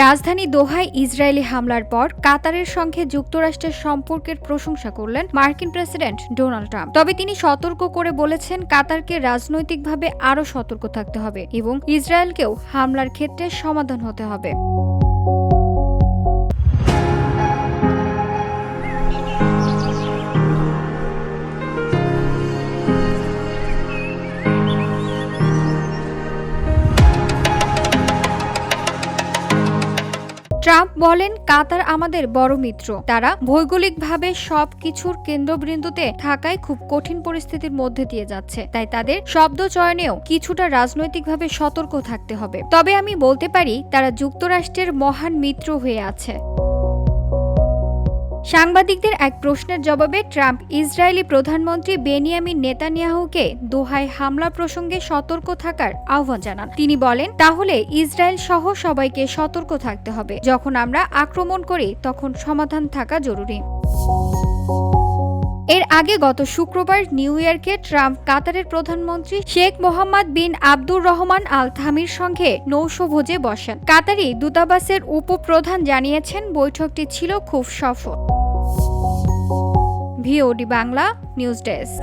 রাজধানী দোহায় ইসরায়েলি হামলার পর কাতারের সঙ্গে যুক্তরাষ্ট্রের সম্পর্কের প্রশংসা করলেন মার্কিন প্রেসিডেন্ট ডোনাল্ড ট্রাম্প। তবে তিনি সতর্ক করে বলেছেন, কাতারকে রাজনৈতিকভাবে আরও সতর্ক থাকতে হবে এবং ইসরায়েলকেও হামলার ক্ষেত্রে সমাধান হতে হবে। ট্রাম্প বলেন, কাতার আমাদের বড় মিত্র। তারা ভৌগোলিকভাবে সবকিছুর কেন্দ্রবিন্দুতে থাকায় খুব কঠিন পরিস্থিতির মধ্যে দিয়ে যাচ্ছে, তাই তাদের শব্দ চয়নেও কিছুটা রাজনৈতিকভাবে সতর্ক থাকতে হবে। তবে আমি বলতে পারি, তারা যুক্তরাষ্ট্রের মহান মিত্র হয়ে আছে। সাংবাদিকদের এক প্রশ্নের জবাবে ট্রাম্প ইসরায়েলি প্রধানমন্ত্রী বেনিয়ামিন নেতানিয়াহুকে দোহায় হামলা প্রসঙ্গে সতর্ক থাকার আহ্বান জানান। তিনি বলেন, তাহলে ইসরায়েল সহ সবাইকে সতর্ক থাকতে হবে। যখন আমরা আক্রমণ করি তখন সমাধান থাকা জরুরি। এর আগে গত শুক্রবার নিউ ইয়র্কে ট্রাম্প কাতারের প্রধানমন্ত্রী শেখ মোহাম্মদ বিন আব্দুর রহমান আল থামির সঙ্গে নৌশভোজে বসেন। কাতারি দূতাবাসের উপপ্রধান জানিয়েছেন, বৈঠকটি ছিল খুব সফল। VOD Bangla news desk.